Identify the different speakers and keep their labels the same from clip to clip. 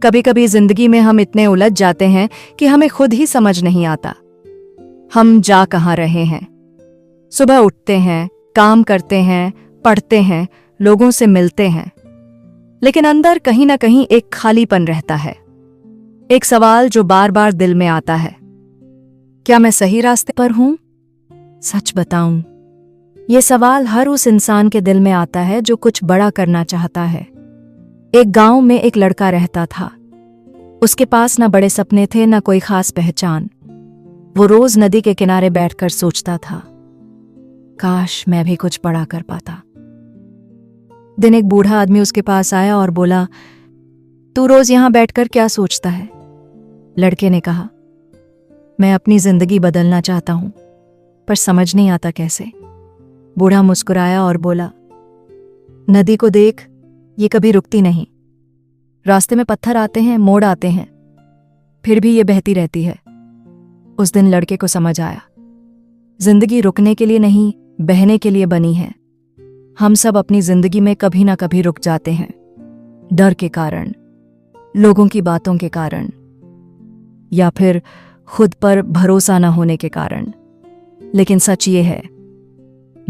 Speaker 1: कभी कभी जिंदगी में हम इतने उलझ जाते हैं कि हमें खुद ही समझ नहीं आता हम जा कहाँ रहे हैं। सुबह उठते हैं, काम करते हैं, पढ़ते हैं, लोगों से मिलते हैं, लेकिन अंदर कहीं ना कहीं एक खालीपन रहता है। एक सवाल जो बार बार दिल में आता है, क्या मैं सही रास्ते पर हूं? सच बताऊं, ये सवाल हर उस इंसान के दिल में आता है जो कुछ बड़ा करना चाहता है। एक गांव में एक लड़का रहता था। उसके पास ना बड़े सपने थे, ना कोई खास पहचान। वो रोज नदी के किनारे बैठकर सोचता था, काश मैं भी कुछ बड़ा कर पाता। दिन एक बूढ़ा आदमी उसके पास आया और बोला, तू रोज यहां बैठकर क्या सोचता है? लड़के ने कहा, मैं अपनी जिंदगी बदलना चाहता हूं, पर समझ नहीं आता कैसे। बूढ़ा मुस्कुराया और बोला, नदी को देख, ये कभी रुकती नहीं। रास्ते में पत्थर आते हैं, मोड़ आते हैं, फिर भी ये बहती रहती है। उस दिन लड़के को समझ आया, जिंदगी रुकने के लिए नहीं, बहने के लिए बनी है। हम सब अपनी जिंदगी में कभी ना कभी रुक जाते हैं, डर के कारण, लोगों की बातों के कारण, या फिर खुद पर भरोसा न होने के कारण। लेकिन सच ये है,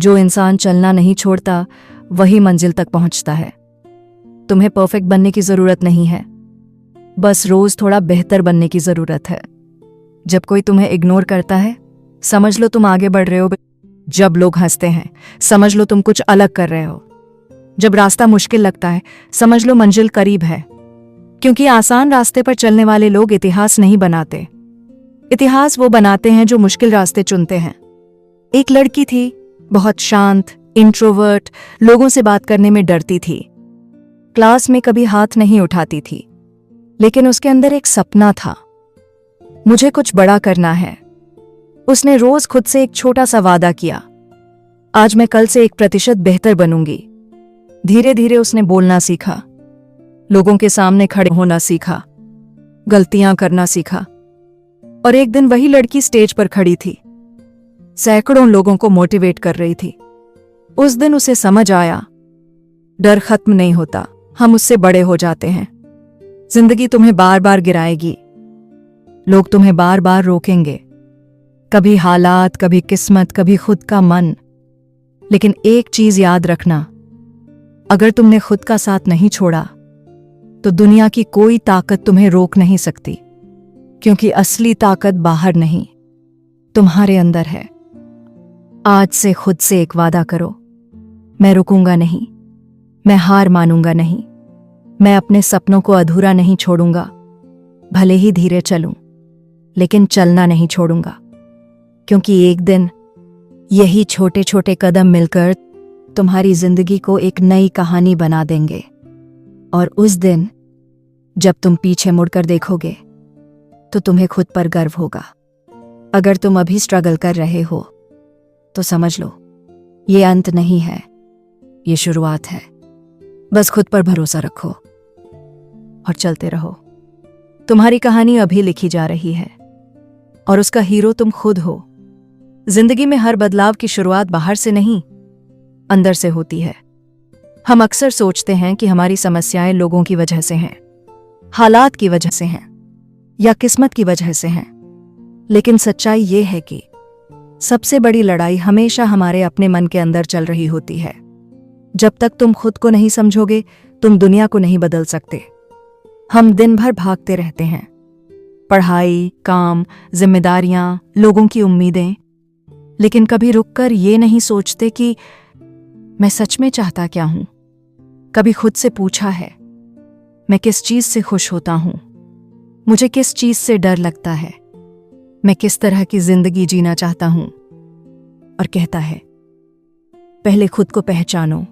Speaker 1: जो इंसान चलना नहीं छोड़ता वही मंजिल तक पहुंचता है। तुम्हें परफेक्ट बनने की जरूरत नहीं है, बस रोज थोड़ा बेहतर बनने की जरूरत है। जब कोई तुम्हें इग्नोर करता है, समझ लो तुम आगे बढ़ रहे हो। जब लोग हंसते हैं, समझ लो तुम कुछ अलग कर रहे हो। जब रास्ता मुश्किल लगता है, समझ लो मंजिल करीब है। क्योंकि आसान रास्ते पर चलने वाले लोग इतिहास नहीं बनाते, इतिहास वो बनाते हैं जो मुश्किल रास्ते चुनते हैं। एक लड़की थी, बहुत शांत, इंट्रोवर्ट, लोगों से बात करने में डरती थी, क्लास में कभी हाथ नहीं उठाती थी, लेकिन उसके अंदर एक सपना था, मुझे कुछ बड़ा करना है। उसने रोज खुद से एक छोटा सा वादा किया, आज मैं कल से 1% बेहतर बनूंगी। धीरे धीरे उसने बोलना सीखा, लोगों के सामने खड़े होना सीखा, गलतियां करना सीखा। और एक दिन वही लड़की स्टेज पर खड़ी थी, सैकड़ों लोगों को मोटिवेट कर रही थी। उस दिन उसे समझ आया, डर खत्म नहीं होता, हम उससे बड़े हो जाते हैं। जिंदगी तुम्हें बार बार गिराएगी, लोग तुम्हें बार बार रोकेंगे, कभी हालात, कभी किस्मत, कभी खुद का मन। लेकिन एक चीज याद रखना, अगर तुमने खुद का साथ नहीं छोड़ा तो दुनिया की कोई ताकत तुम्हें रोक नहीं सकती। क्योंकि असली ताकत बाहर नहीं, तुम्हारे अंदर है। आज से खुद से एक वादा करो, मैं रुकूंगा नहीं, मैं हार मानूंगा नहीं, मैं अपने सपनों को अधूरा नहीं छोड़ूंगा। भले ही धीरे चलूं, लेकिन चलना नहीं छोड़ूंगा। क्योंकि एक दिन यही छोटे छोटे कदम मिलकर तुम्हारी जिंदगी को एक नई कहानी बना देंगे। और उस दिन जब तुम पीछे मुड़कर देखोगे तो तुम्हें खुद पर गर्व होगा। अगर तुम अभी स्ट्रगल कर रहे हो तो समझ लो, ये अंत नहीं है, ये शुरुआत है। बस खुद पर भरोसा रखो और चलते रहो। तुम्हारी कहानी अभी लिखी जा रही है और उसका हीरो तुम खुद हो। जिंदगी में हर बदलाव की शुरुआत बाहर से नहीं, अंदर से होती है। हम अक्सर सोचते हैं कि हमारी समस्याएं लोगों की वजह से हैं, हालात की वजह से हैं, या किस्मत की वजह से हैं। लेकिन सच्चाई ये है कि सबसे बड़ी लड़ाई हमेशा हमारे अपने मन के अंदर चल रही होती है। जब तक तुम खुद को नहीं समझोगे, तुम दुनिया को नहीं बदल सकते। हम दिन भर भागते रहते हैं, पढ़ाई, काम, जिम्मेदारियां, लोगों की उम्मीदें, लेकिन कभी रुककर ये नहीं सोचते कि मैं सच में चाहता क्या हूं। कभी खुद से पूछा है, मैं किस चीज से खुश होता हूं, मुझे किस चीज से डर लगता है, मैं किस तरह की जिंदगी जीना चाहता हूं। और कहता है, पहले खुद को पहचानो।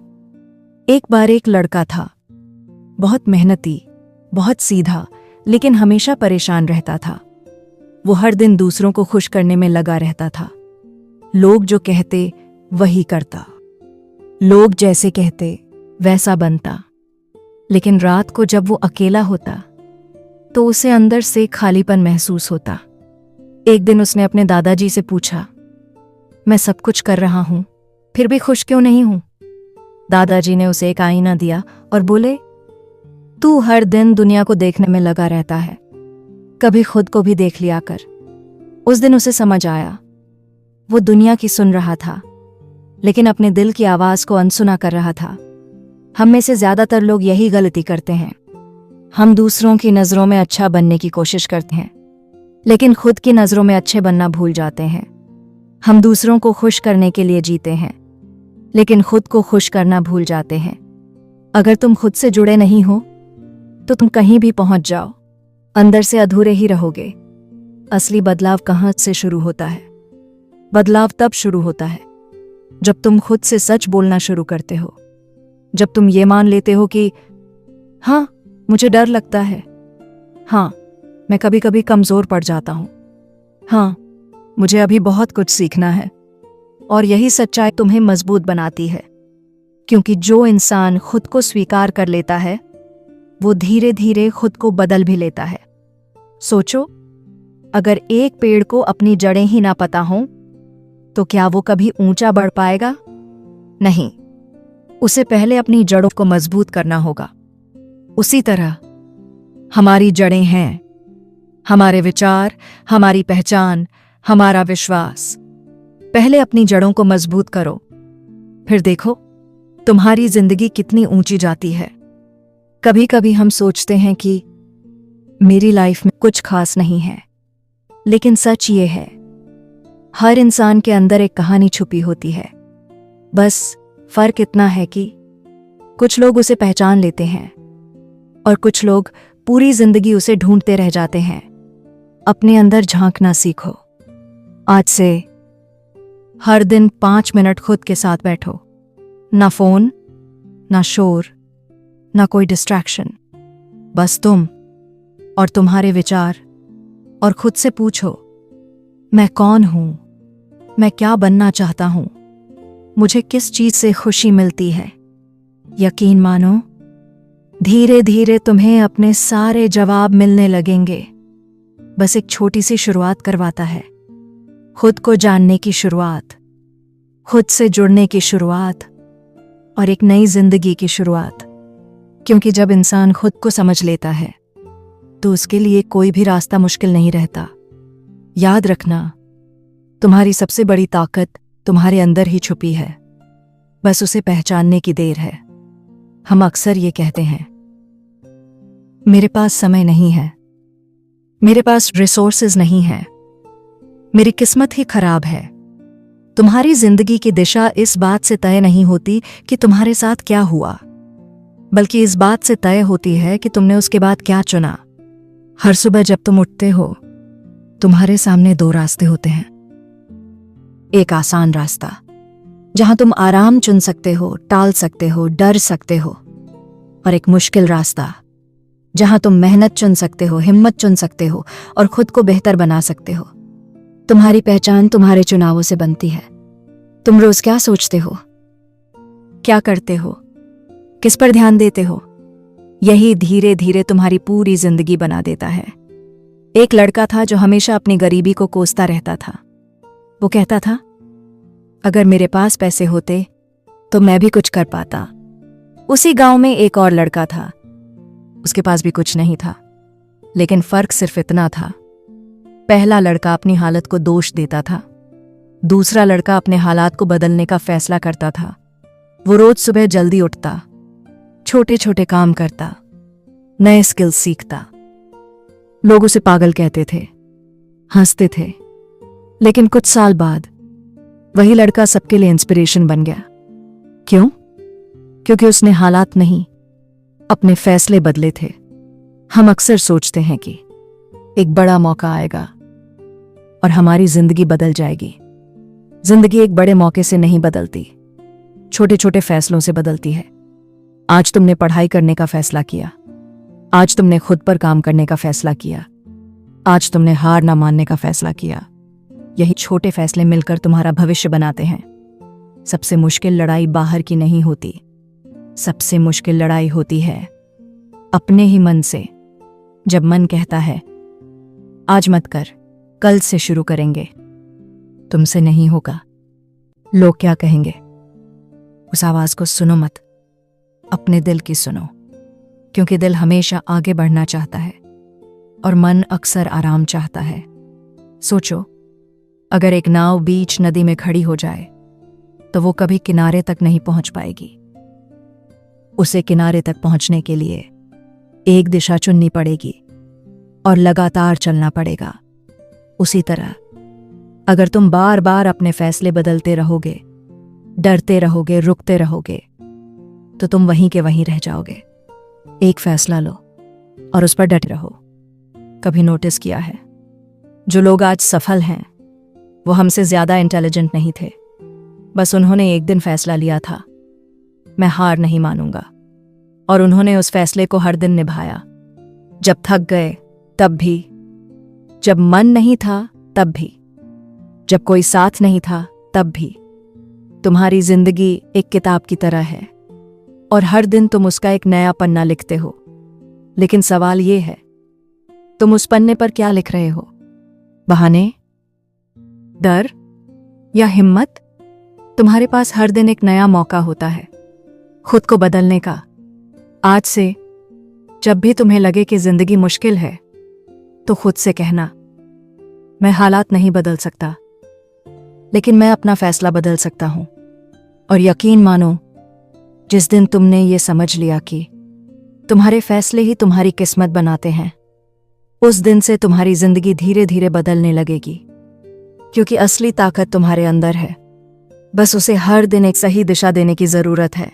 Speaker 1: एक बार एक लड़का था, बहुत मेहनती, बहुत सीधा, लेकिन हमेशा परेशान रहता था। वो हर दिन दूसरों को खुश करने में लगा रहता था। लोग जो कहते वही करता, लोग जैसे कहते वैसा बनता। लेकिन रात को जब वो अकेला होता तो उसे अंदर से खालीपन महसूस होता। एक दिन उसने अपने दादाजी से पूछा, मैं सब कुछ कर रहा हूं, फिर भी खुश क्यों नहीं हूं? दादाजी ने उसे एक आईना दिया और बोले, तू हर दिन दुनिया को देखने में लगा रहता है, कभी खुद को भी देख लिया कर। उस दिन उसे समझ आया, वो दुनिया की सुन रहा था लेकिन अपने दिल की आवाज को अनसुना कर रहा था। हम में से ज्यादातर लोग यही गलती करते हैं। हम दूसरों की नजरों में अच्छा बनने की कोशिश करते हैं लेकिन खुद की नजरों में अच्छे बनना भूल जाते हैं। हम दूसरों को खुश करने के लिए जीते हैं लेकिन खुद को खुश करना भूल जाते हैं। अगर तुम खुद से जुड़े नहीं हो तो तुम कहीं भी पहुंच जाओ, अंदर से अधूरे ही रहोगे। असली बदलाव कहाँ से शुरू होता है? बदलाव तब शुरू होता है जब तुम खुद से सच बोलना शुरू करते हो, जब तुम ये मान लेते हो कि हाँ, मुझे डर लगता है, हाँ, मैं कभी कभी कमजोर पड़ जाता हूं, हाँ, मुझे अभी बहुत कुछ सीखना है। और यही सच्चाई तुम्हें मजबूत बनाती है, क्योंकि जो इंसान खुद को स्वीकार कर लेता है वो धीरे धीरे खुद को बदल भी लेता है। सोचो, अगर एक पेड़ को अपनी जड़ें ही ना पता हों तो क्या वो कभी ऊंचा बढ़ पाएगा? नहीं, उसे पहले अपनी जड़ों को मजबूत करना होगा। उसी तरह हमारी जड़ें हैं, हमारे विचार, हमारी पहचान, हमारा विश्वास। पहले अपनी जड़ों को मजबूत करो, फिर देखो तुम्हारी जिंदगी कितनी ऊंची जाती है। कभी कभी हम सोचते हैं कि मेरी लाइफ में कुछ खास नहीं है, लेकिन सच ये है, हर इंसान के अंदर एक कहानी छुपी होती है। बस फर्क इतना है कि कुछ लोग उसे पहचान लेते हैं और कुछ लोग पूरी जिंदगी उसे ढूंढते रह जाते हैं। अपने अंदर झांकना सीखो। आज से हर दिन 5 मिनट खुद के साथ बैठो। ना फोन, ना शोर, ना कोई डिस्ट्रैक्शन, बस तुम और तुम्हारे विचार। और खुद से पूछो, मैं कौन हूं? मैं क्या बनना चाहता हूं? मुझे किस चीज से खुशी मिलती है? यकीन मानो, धीरे धीरे तुम्हें अपने सारे जवाब मिलने लगेंगे। बस एक छोटी सी शुरुआत करवाता है। खुद को जानने की शुरुआत, खुद से जुड़ने की शुरुआत और एक नई जिंदगी की शुरुआत। क्योंकि जब इंसान खुद को समझ लेता है तो उसके लिए कोई भी रास्ता मुश्किल नहीं रहता। याद रखना, तुम्हारी सबसे बड़ी ताकत तुम्हारे अंदर ही छुपी है, बस उसे पहचानने की देर है। हम अक्सर ये कहते हैं, मेरे पास समय नहीं है, मेरे पास रिसोर्सेज नहीं है, मेरी किस्मत ही खराब है। तुम्हारी जिंदगी की दिशा इस बात से तय नहीं होती कि तुम्हारे साथ क्या हुआ, बल्कि इस बात से तय होती है कि तुमने उसके बाद क्या चुना। हर सुबह जब तुम उठते हो, तुम्हारे सामने 2 रास्ते होते हैं। एक आसान रास्ता जहां तुम आराम चुन सकते हो, टाल सकते हो, डर सकते हो, और एक मुश्किल रास्ता जहां तुम मेहनत चुन सकते हो, हिम्मत चुन सकते हो और खुद को बेहतर बना सकते हो। तुम्हारी पहचान तुम्हारे चुनावों से बनती है। तुम रोज क्या सोचते हो, क्या करते हो, किस पर ध्यान देते हो, यही धीरे धीरे तुम्हारी पूरी जिंदगी बना देता है। एक लड़का था जो हमेशा अपनी गरीबी को कोसता रहता था। वो कहता था, अगर मेरे पास पैसे होते तो मैं भी कुछ कर पाता। उसी गांव में एक और लड़का था, उसके पास भी कुछ नहीं था, लेकिन फर्क सिर्फ इतना था, पहला लड़का अपनी हालत को दोष देता था, दूसरा लड़का अपने हालात को बदलने का फैसला करता था। वो रोज सुबह जल्दी उठता, छोटे छोटे काम करता, नए स्किल्स सीखता। लोग उसे पागल कहते थे, हंसते थे, लेकिन कुछ साल बाद वही लड़का सबके लिए इंस्पिरेशन बन गया। क्यों? क्योंकि उसने हालात नहीं, अपने फैसले बदले थे। हम अक्सर सोचते हैं कि एक बड़ा मौका आएगा और हमारी जिंदगी बदल जाएगी। जिंदगी एक बड़े मौके से नहीं बदलती, छोटे छोटे फैसलों से बदलती है। आज तुमने पढ़ाई करने का फैसला किया, आज तुमने खुद पर काम करने का फैसला किया, आज तुमने हार ना मानने का फैसला किया। यही छोटे फैसले मिलकर तुम्हारा भविष्य बनाते हैं। सबसे मुश्किल लड़ाई बाहर की नहीं होती, सबसे मुश्किल लड़ाई होती है अपने ही मन से। जब मन कहता है आज मत कर, कल से शुरू करेंगे, तुमसे नहीं होगा, लोग क्या कहेंगे, उस आवाज को सुनो मत, अपने दिल की सुनो। क्योंकि दिल हमेशा आगे बढ़ना चाहता है और मन अक्सर आराम चाहता है। सोचो, अगर एक नाव बीच नदी में खड़ी हो जाए तो वो कभी किनारे तक नहीं पहुंच पाएगी। उसे किनारे तक पहुंचने के लिए एक दिशा चुननी पड़ेगी और लगातार चलना पड़ेगा। उसी तरह अगर तुम बार बार अपने फैसले बदलते रहोगे, डरते रहोगे, रुकते रहोगे, तो तुम वहीं के वहीं रह जाओगे। एक फैसला लो और उस पर डटे रहो। कभी नोटिस किया है, जो लोग आज सफल हैं वो हमसे ज्यादा इंटेलिजेंट नहीं थे। बस उन्होंने एक दिन फैसला लिया था, मैं हार नहीं मानूंगा, और उन्होंने उस फैसले को हर दिन निभाया। जब थक गए तब भी, जब मन नहीं था तब भी, जब कोई साथ नहीं था तब भी। तुम्हारी जिंदगी एक किताब की तरह है और हर दिन तुम उसका एक नया पन्ना लिखते हो। लेकिन सवाल ये है, तुम उस पन्ने पर क्या लिख रहे हो? बहाने, डर या हिम्मत? तुम्हारे पास हर दिन एक नया मौका होता है खुद को बदलने का। आज से जब भी तुम्हें लगे कि जिंदगी मुश्किल है तो खुद से कहना, मैं हालात नहीं बदल सकता, लेकिन मैं अपना फैसला बदल सकता हूं। और यकीन मानो, जिस दिन तुमने ये समझ लिया कि तुम्हारे फैसले ही तुम्हारी किस्मत बनाते हैं, उस दिन से तुम्हारी जिंदगी धीरे धीरे बदलने लगेगी। क्योंकि असली ताकत तुम्हारे अंदर है, बस उसे हर दिन एक सही दिशा देने की जरूरत है।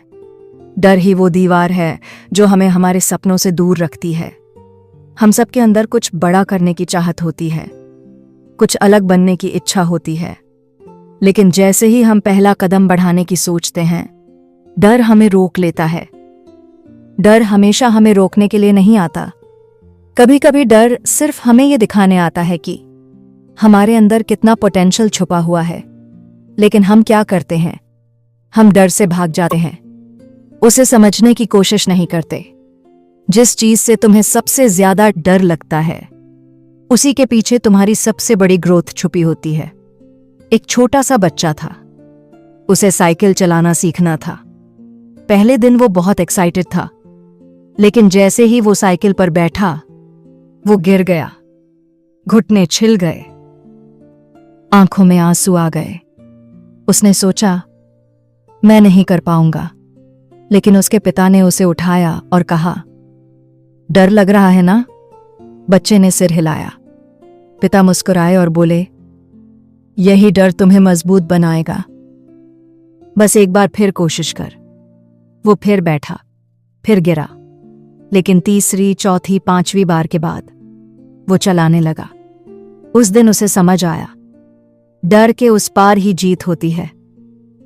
Speaker 1: डर ही वो दीवार है जो हमें हमारे सपनों से दूर रखती है। हम सबके अंदर कुछ बड़ा करने की चाहत होती है, कुछ अलग बनने की इच्छा होती है, लेकिन जैसे ही हम पहला कदम बढ़ाने की सोचते हैं, डर हमें रोक लेता है। डर हमेशा हमें रोकने के लिए नहीं आता। कभी कभी डर सिर्फ हमें यह दिखाने आता है कि हमारे अंदर कितना पोटेंशियल छुपा हुआ है। लेकिन हम क्या करते हैं? हम डर से भाग जाते हैं, उसे समझने की कोशिश नहीं करते। जिस चीज से तुम्हें सबसे ज्यादा डर लगता है, उसी के पीछे तुम्हारी सबसे बड़ी ग्रोथ छुपी होती है। एक छोटा सा बच्चा था, उसे साइकिल चलाना सीखना था। पहले दिन वो बहुत एक्साइटेड था, लेकिन जैसे ही वो साइकिल पर बैठा, वो गिर गया, घुटने छिल गए, आंखों में आंसू आ गए। उसने सोचा, मैं नहीं कर पाऊंगा। लेकिन उसके पिता ने उसे उठाया और कहा, डर लग रहा है ना? बच्चे ने सिर हिलाया। पिता मुस्कुराए और बोले, यही डर तुम्हें मजबूत बनाएगा। बस एक बार फिर कोशिश कर। वो फिर बैठा, फिर गिरा, लेकिन तीसरी, चौथी, पांचवी बार के बाद वो चलाने लगा। उस दिन उसे समझ आया, डर के उस पार ही जीत होती है।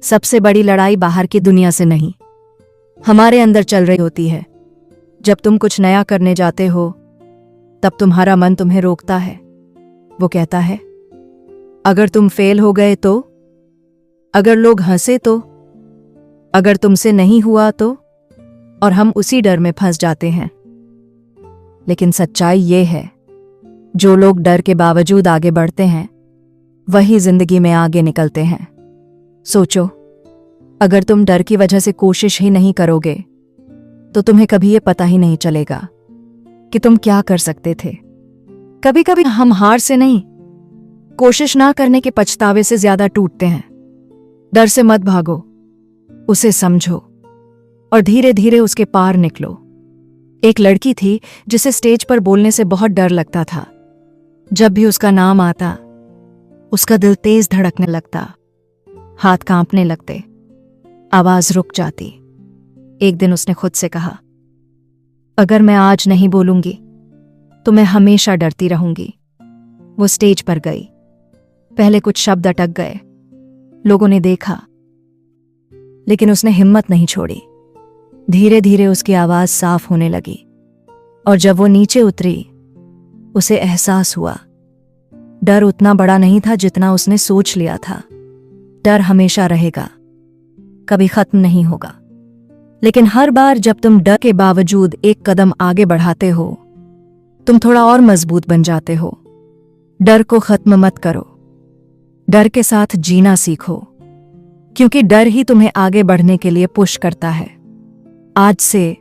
Speaker 1: सबसे बड़ी लड़ाई बाहर की दुनिया से नहीं, हमारे अंदर चल रही होती है। जब तुम कुछ नया करने जाते हो, तब तुम्हारा मन तुम्हें रोकता है। वो कहता है, अगर तुम फेल हो गए तो, अगर लोग हंसे तो, अगर तुमसे नहीं हुआ तो, और हम उसी डर में फंस जाते हैं। लेकिन सच्चाई ये है, जो लोग डर के बावजूद आगे बढ़ते हैं, वही जिंदगी में आगे निकलते हैं। सोचो, अगर तुम डर की वजह से कोशिश ही नहीं करोगे, तो तुम्हें कभी ये पता ही नहीं चलेगा कि तुम क्या कर सकते थे। कभी कभी हम हार से नहीं, कोशिश ना करने के पछतावे से ज्यादा टूटते हैं। डर से मत भागो, उसे समझो और धीरे धीरे उसके पार निकलो। एक लड़की थी जिसे स्टेज पर बोलने से बहुत डर लगता था। जब भी उसका नाम आता, उसका दिल तेज धड़कने लगता, हाथ कांपने लगते, आवाज रुक जाती। एक दिन उसने खुद से कहा, अगर मैं आज नहीं बोलूंगी तो मैं हमेशा डरती रहूंगी। वो स्टेज पर गई। पहले कुछ शब्द अटक गए, लोगों ने देखा, लेकिन उसने हिम्मत नहीं छोड़ी। धीरे धीरे उसकी आवाज साफ होने लगी, और जब वो नीचे उतरी, उसे एहसास हुआ, डर उतना बड़ा नहीं था जितना उसने सोच लिया था। डर हमेशा रहेगा, कभी खत्म नहीं होगा। लेकिन हर बार जब तुम डर के बावजूद एक कदम आगे बढ़ाते हो, तुम थोड़ा और मजबूत बन जाते हो। डर को खत्म मत करो, डर के साथ जीना सीखो, क्योंकि डर ही तुम्हें आगे बढ़ने के लिए पुश करता है। आज से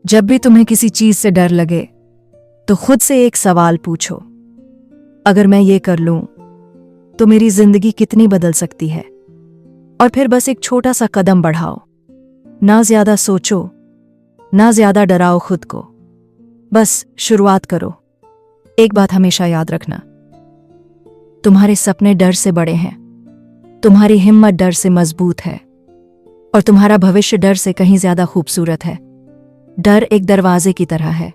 Speaker 1: जब भी तुम्हें किसी चीज से डर लगे तो खुद से एक सवाल पूछो, अगर मैं ये कर लूं तो मेरी जिंदगी कितनी बदल सकती है। और फिर बस एक छोटा सा कदम बढ़ाओ। ना ज्यादा सोचो, ना ज्यादा डराओ खुद को, बस शुरुआत करो। एक बात हमेशा याद रखना, तुम्हारे सपने डर से बड़े हैं, तुम्हारी हिम्मत डर से मजबूत है, और तुम्हारा भविष्य डर से कहीं ज्यादा खूबसूरत है। डर एक दरवाजे की तरह है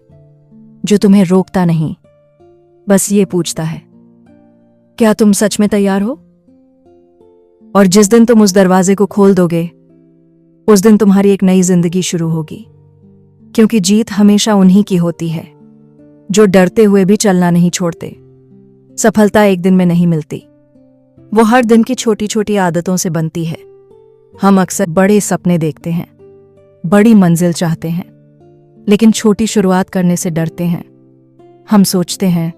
Speaker 1: जो तुम्हें रोकता नहीं, बस ये पूछता है, क्या तुम सच में तैयार हो? और जिस दिन तुम उस दरवाजे को खोल दोगे, उस दिन तुम्हारी एक नई जिंदगी शुरू होगी। क्योंकि जीत हमेशा उन्हीं की होती है जो डरते हुए भी चलना नहीं छोड़ते। सफलता एक दिन में नहीं मिलती, वो हर दिन की छोटी छोटी आदतों से बनती है। हम अक्सर बड़े सपने देखते हैं, बड़ी मंजिल चाहते हैं, लेकिन छोटी शुरुआत करने से डरते हैं। हम सोचते हैं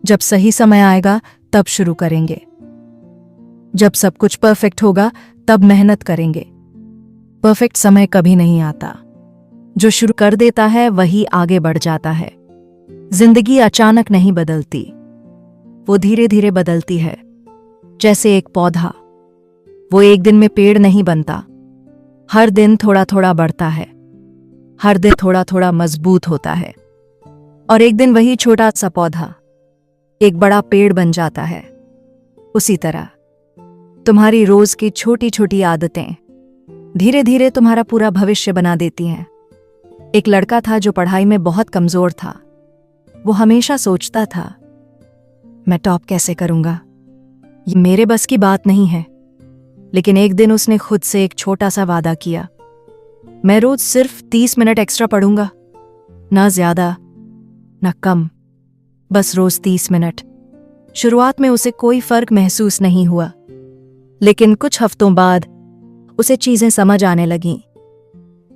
Speaker 1: जब सही समय आएगा तब शुरू करेंगे, जब सब कुछ परफेक्ट होगा तब मेहनत करेंगे। परफेक्ट समय कभी नहीं आता, जो शुरू कर देता है वही आगे बढ़ जाता है। जिंदगी अचानक नहीं बदलती, वो धीरे धीरे बदलती है। जैसे एक पौधा, वो एक दिन में पेड़ नहीं बनता, हर दिन थोड़ा थोड़ा बढ़ता है, हर दिन थोड़ा थोड़ा मजबूत होता है, और एक दिन वही छोटा सा पौधा एक बड़ा पेड़ बन जाता है। उसी तरह तुम्हारी रोज की छोटी छोटी आदतें धीरे धीरे तुम्हारा पूरा भविष्य बना देती हैं। एक लड़का था जो पढ़ाई में बहुत कमजोर था। वो हमेशा सोचता था, मैं टॉप कैसे करूंगा, ये मेरे बस की बात नहीं है। लेकिन एक दिन उसने खुद से एक छोटा सा वादा किया, मैं रोज सिर्फ 30 मिनट एक्स्ट्रा पढ़ूंगा, ना ज्यादा ना कम, बस रोज 30 मिनट। शुरुआत में उसे कोई फर्क महसूस नहीं हुआ, लेकिन कुछ हफ्तों बाद उसे चीजें समझ आने लगीं।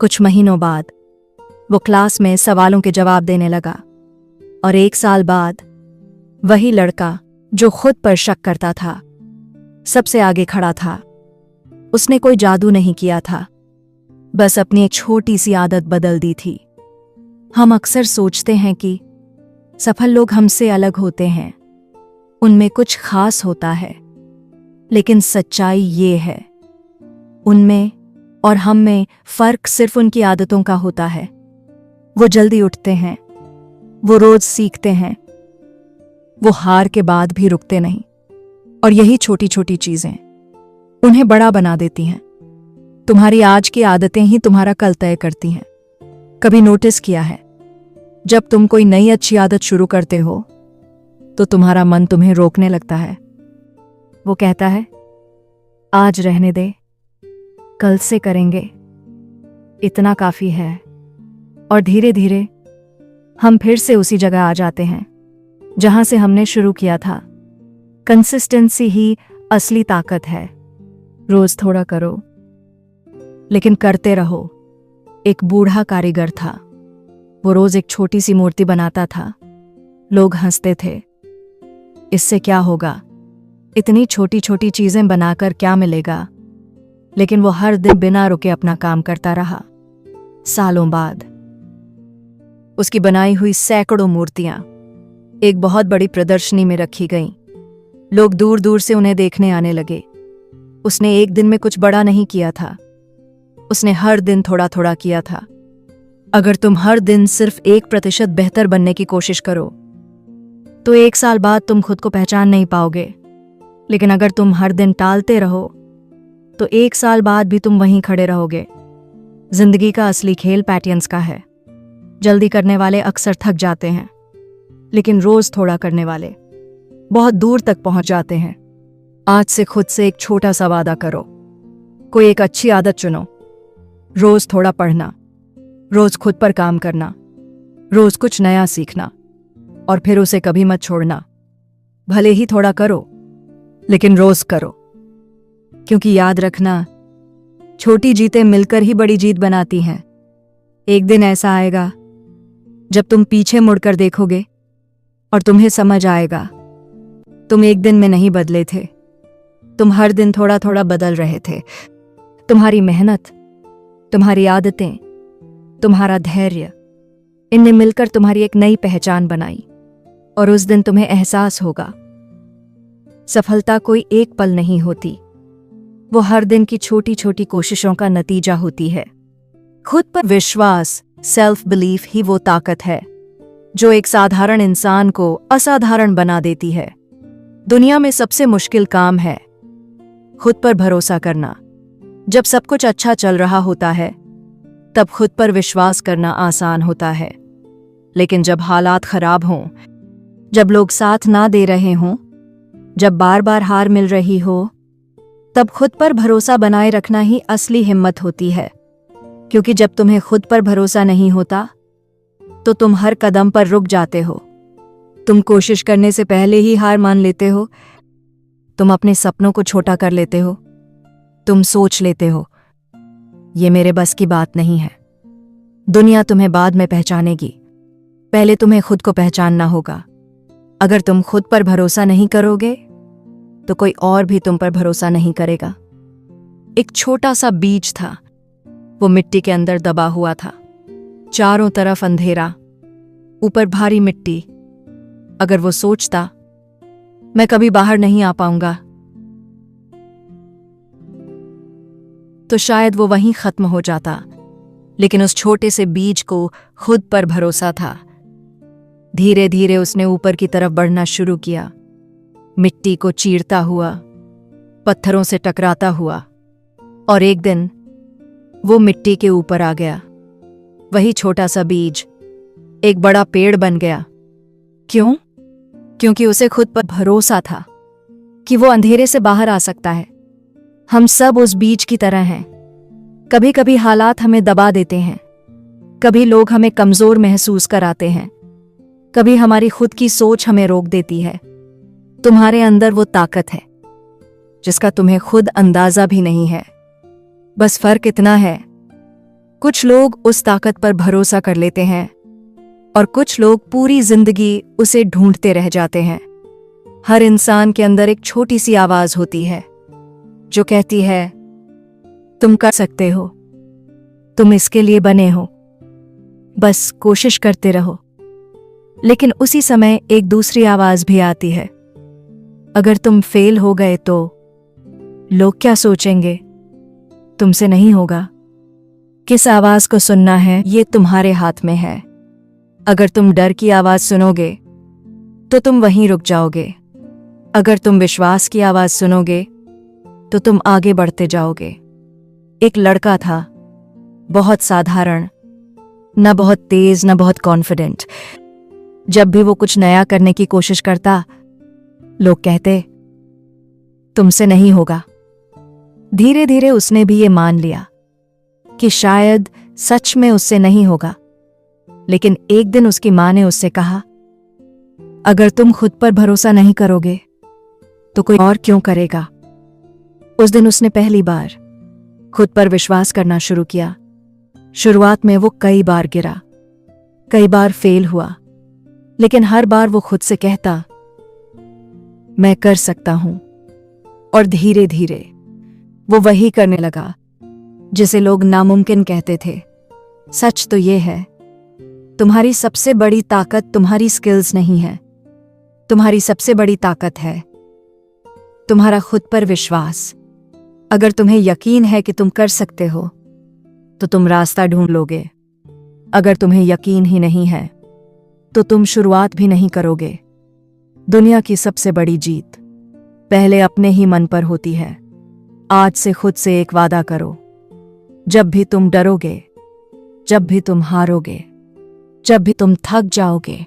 Speaker 1: कुछ महीनों बाद वो क्लास में सवालों के जवाब देने लगा, और 1 साल बाद वही लड़का जो खुद पर शक करता था सबसे आगे खड़ा था। उसने कोई जादू नहीं किया था, बस अपनी एक छोटी सी आदत बदल दी थी। हम अक्सर सोचते हैं कि सफल लोग हमसे अलग होते हैं, उनमें कुछ खास होता है, लेकिन सच्चाई ये है, उनमें और हम में फर्क सिर्फ उनकी आदतों का होता है। वो जल्दी उठते हैं, वो रोज सीखते हैं, वो हार के बाद भी रुकते नहीं, और यही छोटी छोटी चीजें उन्हें बड़ा बना देती हैं। तुम्हारी आज की आदतें ही तुम्हारा कल तय करती हैं। कभी नोटिस किया है, जब तुम कोई नई अच्छी आदत शुरू करते हो तो तुम्हारा मन तुम्हें रोकने लगता है। वो कहता है, आज रहने दे, कल से करेंगे, इतना काफी है। और धीरे धीरे हम फिर से उसी जगह आ जाते हैं जहां से हमने शुरू किया था। कंसिस्टेंसी ही असली ताकत है। रोज थोड़ा करो, लेकिन करते रहो। एक बूढ़ा कारीगर था, वो रोज एक छोटी सी मूर्ति बनाता था। लोग हंसते थे, इससे क्या होगा, इतनी छोटी छोटी चीजें बनाकर क्या मिलेगा। लेकिन वो हर दिन बिना रुके अपना काम करता रहा। सालों बाद उसकी बनाई हुई सैकड़ों मूर्तियां एक बहुत बड़ी प्रदर्शनी में रखी गईं। लोग दूर दूर से उन्हें देखने आने लगे। उसने एक दिन में कुछ बड़ा नहीं किया था, उसने हर दिन थोड़ा थोड़ा किया था। अगर तुम हर दिन सिर्फ 1% बेहतर बनने की कोशिश करो तो 1 साल बाद तुम खुद को पहचान नहीं पाओगे। लेकिन अगर तुम हर दिन टालते रहो तो 1 साल बाद भी तुम वहीं खड़े रहोगे। जिंदगी का असली खेल पैटियंस का है। जल्दी करने वाले अक्सर थक जाते हैं, लेकिन रोज थोड़ा करने वाले बहुत दूर तक पहुंच जाते हैं। आज से खुद से एक छोटा सा वादा करो, कोई एक अच्छी आदत चुनो। रोज थोड़ा पढ़ना, रोज खुद पर काम करना, रोज कुछ नया सीखना, और फिर उसे कभी मत छोड़ना। भले ही थोड़ा करो, लेकिन रोज करो। क्योंकि याद रखना, छोटी जीतें मिलकर ही बड़ी जीत बनाती हैं। एक दिन ऐसा आएगा जब तुम पीछे मुड़कर देखोगे और तुम्हें समझ आएगा तुम एक दिन में नहीं बदले थे, तुम हर दिन थोड़ा थोड़ा बदल रहे थे। तुम्हारी मेहनत, तुम्हारी आदतें तुम्हारा धैर्य, इनने मिलकर तुम्हारी एक नई पहचान बनाई। और उस दिन तुम्हें एहसास होगा, सफलता कोई एक पल नहीं होती, वो हर दिन की छोटी छोटी कोशिशों का नतीजा होती है। खुद पर विश्वास, सेल्फ बिलीफ ही वो ताकत है जो एक साधारण इंसान को असाधारण बना देती है। दुनिया में सबसे मुश्किल काम है खुद पर भरोसा करना। जब सब कुछ अच्छा चल रहा होता है तब खुद पर विश्वास करना आसान होता है, लेकिन जब हालात खराब हों, जब लोग साथ ना दे रहे हों, जब बार बार हार मिल रही हो, तब खुद पर भरोसा बनाए रखना ही असली हिम्मत होती है। क्योंकि जब तुम्हें खुद पर भरोसा नहीं होता तो तुम हर कदम पर रुक जाते हो, तुम कोशिश करने से पहले ही हार मान लेते हो, तुम अपने सपनों को छोटा कर लेते हो, तुम सोच लेते हो ये मेरे बस की बात नहीं है। दुनिया तुम्हें बाद में पहचानेगी, पहले तुम्हें खुद को पहचानना होगा। अगर तुम खुद पर भरोसा नहीं करोगे तो कोई और भी तुम पर भरोसा नहीं करेगा। एक छोटा सा बीज था, वो मिट्टी के अंदर दबा हुआ था, चारों तरफ अंधेरा, ऊपर भारी मिट्टी। अगर वो सोचता मैं कभी बाहर नहीं आ पाऊंगा तो शायद वो वहीं खत्म हो जाता, लेकिन उस छोटे से बीज को खुद पर भरोसा था। धीरे धीरे उसने ऊपर की तरफ बढ़ना शुरू किया, मिट्टी को चीरता हुआ, पत्थरों से टकराता हुआ, और एक दिन वो मिट्टी के ऊपर आ गया। वही छोटा सा बीज एक बड़ा पेड़ बन गया। क्यों? क्योंकि उसे खुद पर भरोसा था कि वो अंधेरे से बाहर आ सकता है। हम सब उस बीज की तरह हैं। कभी कभी हालात हमें दबा देते हैं, कभी लोग हमें कमजोर महसूस कराते हैं, कभी हमारी खुद की सोच हमें रोक देती है। तुम्हारे अंदर वो ताकत है जिसका तुम्हें खुद अंदाजा भी नहीं है। बस फर्क इतना है, कुछ लोग उस ताकत पर भरोसा कर लेते हैं और कुछ लोग पूरी जिंदगी उसे ढूंढते रह जाते हैं। हर इंसान के अंदर एक छोटी सी आवाज होती है जो कहती है तुम कर सकते हो, तुम इसके लिए बने हो, बस कोशिश करते रहो। लेकिन उसी समय एक दूसरी आवाज भी आती है, अगर तुम फेल हो गए तो लोग क्या सोचेंगे, तुमसे नहीं होगा। किस आवाज को सुनना है ये तुम्हारे हाथ में है। अगर तुम डर की आवाज सुनोगे तो तुम वहीं रुक जाओगे, अगर तुम विश्वास की आवाज सुनोगे तो तुम आगे बढ़ते जाओगे। एक लड़का था, बहुत साधारण, न बहुत तेज न बहुत कॉन्फिडेंट। जब भी वो कुछ नया करने की कोशिश करता, लोग कहते तुमसे नहीं होगा। धीरे धीरे उसने भी ये मान लिया कि शायद सच में उससे नहीं होगा। लेकिन एक दिन उसकी मां ने उससे कहा, अगर तुम खुद पर भरोसा नहीं करोगे तो कोई और क्यों करेगा। उस दिन उसने पहली बार खुद पर विश्वास करना शुरू किया। शुरुआत में वो कई बार गिरा, कई बार फेल हुआ, लेकिन हर बार वो खुद से कहता मैं कर सकता हूं। और धीरे धीरे वो वही करने लगा जिसे लोग नामुमकिन कहते थे। सच तो ये है, तुम्हारी सबसे बड़ी ताकत तुम्हारी स्किल्स नहीं है, तुम्हारी सबसे बड़ी ताकत है तुम्हारा खुद पर विश्वास। अगर तुम्हें यकीन है कि तुम कर सकते हो तो तुम रास्ता ढूंढ लोगे। अगर तुम्हें यकीन ही नहीं है तो तुम शुरुआत भी नहीं करोगे। दुनिया की सबसे बड़ी जीत पहले अपने ही मन पर होती है। आज से खुद से एक वादा करो, जब भी तुम डरोगे, जब भी तुम हारोगे, जब भी तुम थक जाओगे,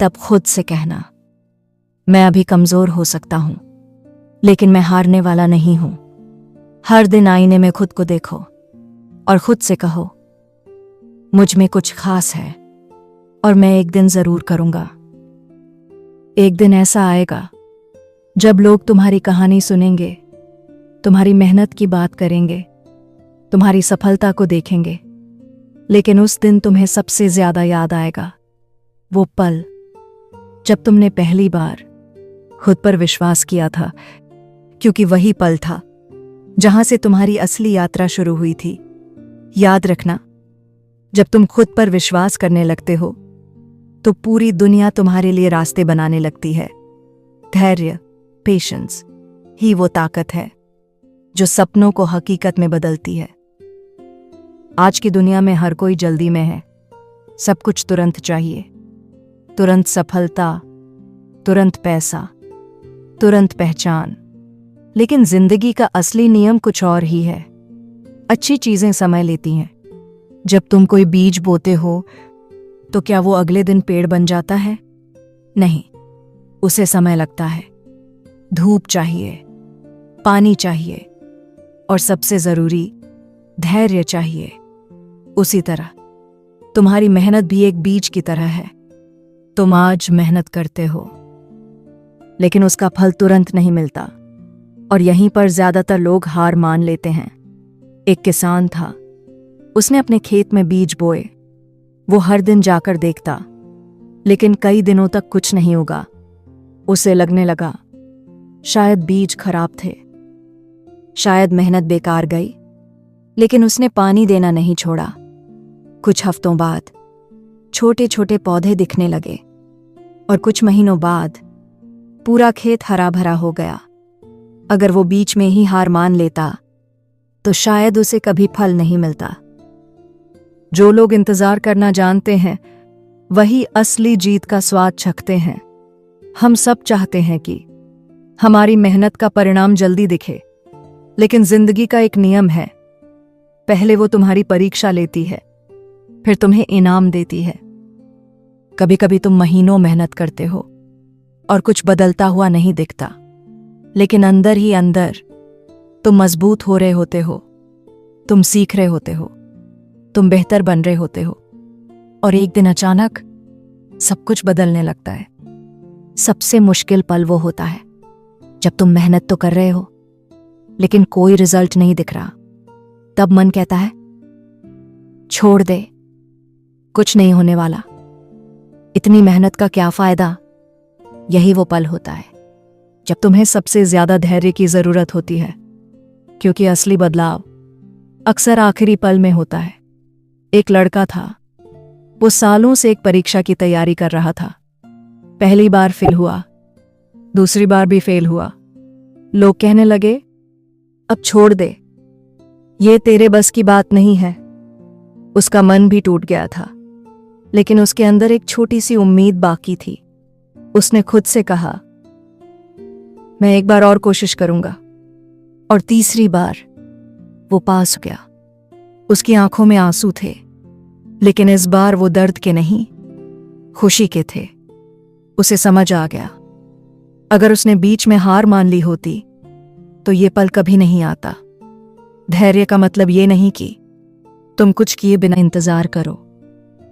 Speaker 1: तब खुद से कहना मैं अभी कमजोर हो सकता हूं, लेकिन मैं हारने वाला नहीं हूं। हर दिन आईने में खुद को देखो और खुद से कहो मुझ में कुछ खास है और मैं एक दिन जरूर करूंगा। एक दिन ऐसा आएगा जब लोग तुम्हारी कहानी सुनेंगे, तुम्हारी मेहनत की बात करेंगे, तुम्हारी सफलता को देखेंगे, लेकिन उस दिन तुम्हें सबसे ज्यादा याद आएगा वो पल जब तुमने पहली बार खुद पर विश्वास किया था, क्योंकि वही पल था जहां से तुम्हारी असली यात्रा शुरू हुई थी। याद रखना, जब तुम खुद पर विश्वास करने लगते हो तो पूरी दुनिया तुम्हारे लिए रास्ते बनाने लगती है। धैर्य, पेशेंस ही वो ताकत है जो सपनों को हकीकत में बदलती है। आज की दुनिया में हर कोई जल्दी में है। सब कुछ तुरंत चाहिए, तुरंत सफलता, तुरंत पैसा, तुरंत पहचान। लेकिन जिंदगी का असली नियम कुछ और ही है। अच्छी चीजें समय लेती हैं। जब तुम कोई बीज बोते हो तो क्या वो अगले दिन पेड़ बन जाता है? नहीं, उसे समय लगता है। धूप चाहिए, पानी चाहिए और सबसे जरूरी धैर्य चाहिए। उसी तरह तुम्हारी मेहनत भी एक बीज की तरह है। तुम आज मेहनत करते हो लेकिन उसका फल तुरंत नहीं मिलता और यहीं पर ज्यादातर लोग हार मान लेते हैं। एक किसान था, उसने अपने खेत में बीज बोए। वो हर दिन जाकर देखता, लेकिन कई दिनों तक कुछ नहीं उगा। उसे लगने लगा शायद बीज खराब थे, शायद मेहनत बेकार गई। लेकिन उसने पानी देना नहीं छोड़ा। कुछ हफ्तों बाद छोटे छोटे पौधे दिखने लगे और कुछ महीनों बाद पूरा खेत हरा भरा हो गया। अगर वो बीच में ही हार मान लेता तो शायद उसे कभी फल नहीं मिलता। जो लोग इंतजार करना जानते हैं वही असली जीत का स्वाद चखते हैं। हम सब चाहते हैं कि हमारी मेहनत का परिणाम जल्दी दिखे, लेकिन जिंदगी का एक नियम है। पहले वो तुम्हारी परीक्षा लेती है, फिर तुम्हें इनाम देती है। कभी कभी तुम महीनों मेहनत करते हो और कुछ बदलता हुआ नहीं दिखता, लेकिन अंदर ही अंदर तुम मजबूत हो रहे होते हो। तुम सीख रहे होते हो, तुम बेहतर बन रहे होते हो और एक दिन अचानक सब कुछ बदलने लगता है। सबसे मुश्किल पल वो होता है जब तुम मेहनत तो कर रहे हो लेकिन कोई रिजल्ट नहीं दिख रहा। तब मन कहता है छोड़ दे, कुछ नहीं होने वाला, इतनी मेहनत का क्या फायदा। यही वो पल होता है जब तुम्हें सबसे ज्यादा धैर्य की जरूरत होती है, क्योंकि असली बदलाव अक्सर आखिरी पल में होता है। एक लड़का था, वो सालों से एक परीक्षा की तैयारी कर रहा था। पहली बार फेल हुआ, दूसरी बार भी फेल हुआ। लोग कहने लगे अब छोड़ दे, ये तेरे बस की बात नहीं है। उसका मन भी टूट गया था, लेकिन उसके अंदर एक छोटी सी उम्मीद बाकी थी। उसने खुद से कहा मैं एक बार और कोशिश करूंगा, और तीसरी बार वो पास हो गया। उसकी आंखों में आंसू थे, लेकिन इस बार वो दर्द के नहीं, खुशी के थे। उसे समझ आ गया, अगर उसने बीच में हार मान ली होती तो ये पल कभी नहीं आता। धैर्य का मतलब ये नहीं कि तुम कुछ किए बिना इंतजार करो।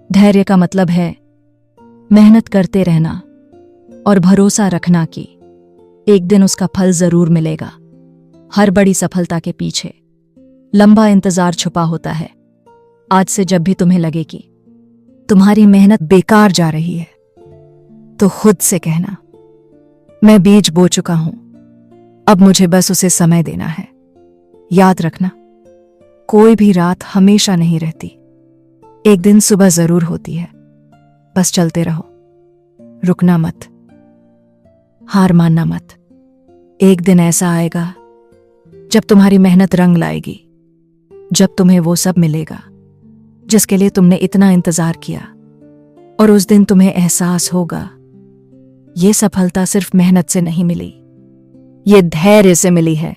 Speaker 1: धैर्य का मतलब है मेहनत करते रहना और भरोसा रखना कि एक दिन उसका फल जरूर मिलेगा। हर बड़ी सफलता के पीछे लंबा इंतजार छुपा होता है। आज से जब भी तुम्हें लगे कि तुम्हारी मेहनत बेकार जा रही है, तो खुद से कहना मैं बीज बो चुका हूं, अब मुझे बस उसे समय देना है। याद रखना, कोई भी रात हमेशा नहीं रहती, एक दिन सुबह जरूर होती है। बस चलते रहो, रुकना मत, हार मानना मत। एक दिन ऐसा आएगा जब तुम्हारी मेहनत रंग लाएगी, जब तुम्हें वो सब मिलेगा जिसके लिए तुमने इतना इंतजार किया, और उस दिन तुम्हें एहसास होगा ये सफलता सिर्फ मेहनत से नहीं मिली, ये धैर्य से मिली है,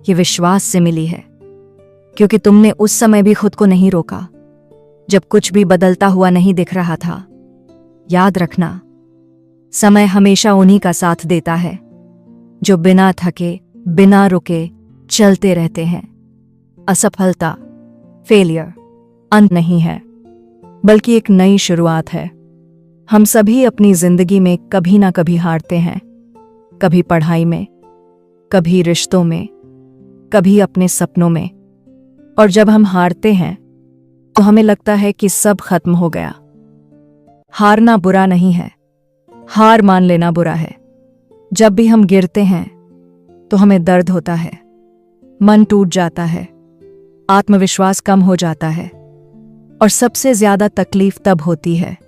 Speaker 1: ये विश्वास से मिली है, क्योंकि तुमने उस समय भी खुद को नहीं रोका जब कुछ भी बदलता हुआ नहीं दिख रहा था। याद रखना, समय हमेशा उन्हीं का साथ देता है जो बिना थके, बिना रुके चलते रहते हैं। असफलता, फेलियर अंत नहीं है, बल्कि एक नई शुरुआत है। हम सभी अपनी जिंदगी में कभी ना कभी हारते हैं, कभी पढ़ाई में, कभी रिश्तों में, कभी अपने सपनों में। और जब हम हारते हैं तो हमें लगता है कि सब खत्म हो गया। हारना बुरा नहीं है, हार मान लेना बुरा है। जब भी हम गिरते हैं तो हमें दर्द होता है, मन टूट जाता है, आत्मविश्वास कम हो जाता है। और सबसे ज्यादा तकलीफ तब होती है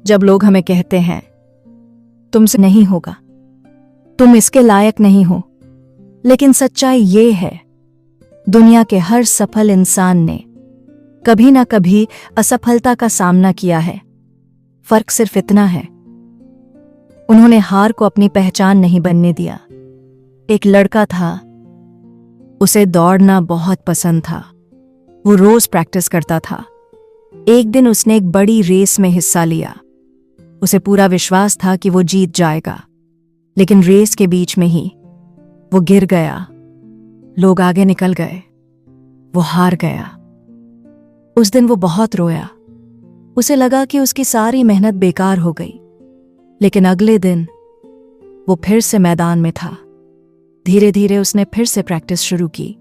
Speaker 1: जब लोग हमें कहते हैं तुमसे नहीं होगा, तुम इसके लायक नहीं हो। लेकिन सच्चाई ये है, दुनिया के हर सफल इंसान ने कभी ना कभी असफलता का सामना किया है। फर्क सिर्फ इतना है, उन्होंने हार को अपनी पहचान नहीं बनने दिया। एक लड़का था, उसे दौड़ना बहुत पसंद था। वो रोज प्रैक्टिस करता था। एक दिन उसने एक बड़ी रेस में हिस्सा लिया। उसे पूरा विश्वास था कि वो जीत जाएगा, लेकिन रेस के बीच में ही वो गिर गया। लोग आगे निकल गए, वो हार गया। उस दिन वो बहुत रोया। उसे लगा कि उसकी सारी मेहनत बेकार हो गई। लेकिन अगले दिन वो फिर से मैदान में था। धीरे धीरे उसने फिर से प्रैक्टिस शुरू की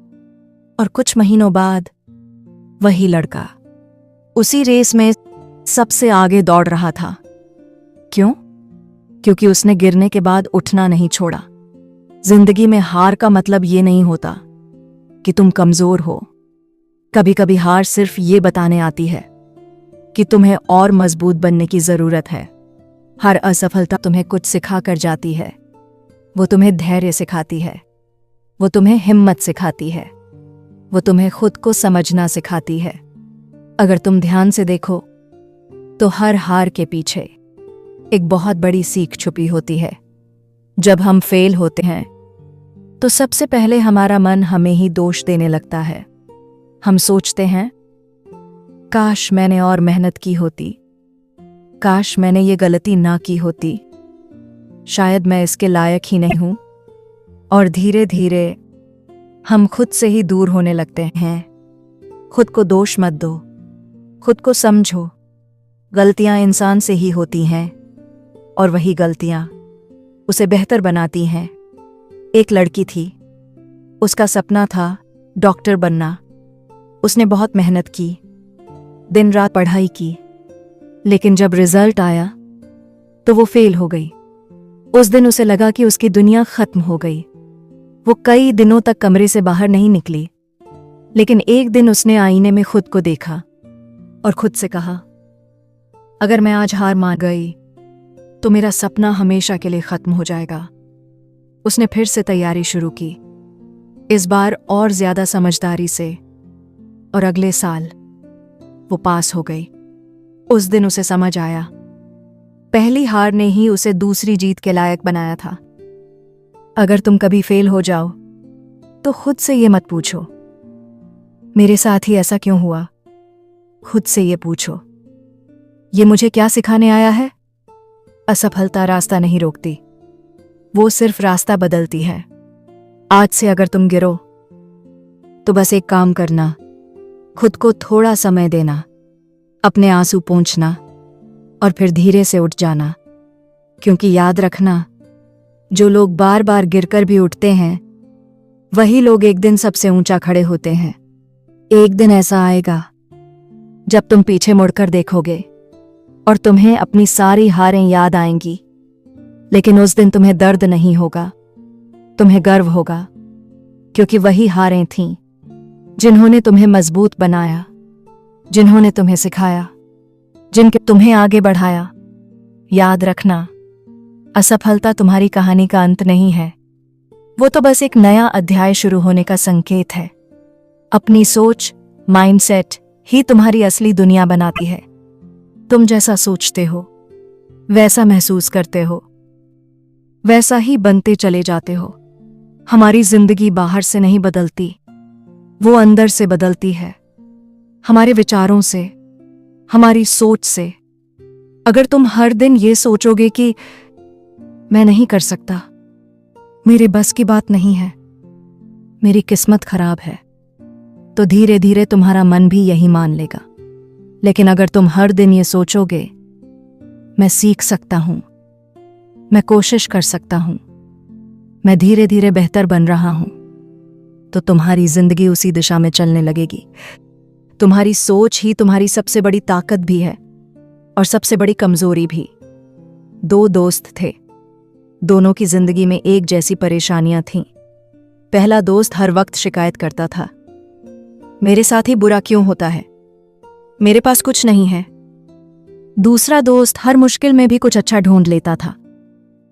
Speaker 1: और कुछ महीनों बाद वही लड़का उसी रेस में सबसे आगे दौड़ रहा था। क्यों? क्योंकि उसने गिरने के बाद उठना नहीं छोड़ा। जिंदगी में हार का मतलब ये नहीं होता कि तुम कमजोर हो। कभी कभी हार सिर्फ ये बताने आती है कि तुम्हें और मजबूत बनने की जरूरत है। हर असफलता तुम्हें कुछ सिखा कर जाती है। वो तुम्हें धैर्य सिखाती है, वो तुम्हें हिम्मत सिखाती है, वो तुम्हें खुद को समझना सिखाती है। अगर तुम ध्यान से देखो तो हर हार के पीछे एक बहुत बड़ी सीख छुपी होती है। जब हम फेल होते हैं तो सबसे पहले हमारा मन हमें ही दोष देने लगता है। हम सोचते हैं, काश मैंने और मेहनत की होती, काश मैंने ये गलती ना की होती, शायद मैं इसके लायक ही नहीं हूं। और धीरे धीरे हम खुद से ही दूर होने लगते हैं। खुद को दोष मत दो, खुद को समझो। गलतियां इंसान से ही होती हैं और वही गलतियां उसे बेहतर बनाती हैं। एक लड़की थी, उसका सपना था डॉक्टर बनना। उसने बहुत मेहनत की, दिन रात पढ़ाई की, लेकिन जब रिजल्ट आया तो वो फेल हो गई। उस दिन उसे लगा कि उसकी दुनिया खत्म हो गई। वो कई दिनों तक कमरे से बाहर नहीं निकली। लेकिन एक दिन उसने आईने में खुद को देखा और खुद से कहा, अगर मैं आज हार मान गई तो मेरा सपना हमेशा के लिए खत्म हो जाएगा। उसने फिर से तैयारी शुरू की, इस बार और ज्यादा समझदारी से, और अगले साल वो पास हो गई। उस दिन उसे समझ आया, पहली हार ने ही उसे दूसरी जीत के लायक बनाया था। अगर तुम कभी फेल हो जाओ तो खुद से ये मत पूछो, मेरे साथ ही ऐसा क्यों हुआ। खुद से ये पूछो, ये मुझे क्या सिखाने आया है। असफलता रास्ता नहीं रोकती, वो सिर्फ रास्ता बदलती है। आज से अगर तुम गिरो तो बस एक काम करना, खुद को थोड़ा समय देना, अपने आंसू पोंछना और फिर धीरे से उठ जाना। क्योंकि याद रखना, जो लोग बार बार गिरकर भी उठते हैं वही लोग एक दिन सबसे ऊंचा खड़े होते हैं। एक दिन ऐसा आएगा जब तुम पीछे मुड़कर देखोगे और तुम्हें अपनी सारी हारें याद आएंगी, लेकिन उस दिन तुम्हें दर्द नहीं होगा, तुम्हें गर्व होगा। क्योंकि वही हारें थीं जिन्होंने तुम्हें मजबूत बनाया, जिन्होंने तुम्हें सिखाया, जिनके तुम्हें आगे बढ़ाया। याद रखना, असफलता तुम्हारी कहानी का अंत नहीं है, वो तो बस एक नया अध्याय शुरू होने का संकेत है। अपनी सोच, माइंडसेट ही तुम्हारी असली दुनिया बनाती है। तुम जैसा सोचते हो, वैसा महसूस करते हो, वैसा ही बनते चले जाते हो। हमारी जिंदगी बाहर से नहीं बदलती, वो अंदर से बदलती है, हमारे विचारों से, हमारी सोच से। अगर तुम हर दिन ये सोचोगे कि मैं नहीं कर सकता, मेरे बस की बात नहीं है, मेरी किस्मत खराब है, तो धीरे धीरे तुम्हारा मन भी यही मान लेगा। लेकिन अगर तुम हर दिन ये सोचोगे, मैं सीख सकता हूं, मैं कोशिश कर सकता हूं, मैं धीरे धीरे बेहतर बन रहा हूं, तो तुम्हारी जिंदगी उसी दिशा में चलने लगेगी। तुम्हारी सोच ही तुम्हारी सबसे बड़ी ताकत भी है और सबसे बड़ी कमजोरी भी। दो दोस्त थे, दोनों की जिंदगी में एक जैसी परेशानियां थीं। पहला दोस्त हर वक्त शिकायत करता था, मेरे साथ ही बुरा क्यों होता है, मेरे पास कुछ नहीं है। दूसरा दोस्त हर मुश्किल में भी कुछ अच्छा ढूंढ लेता था।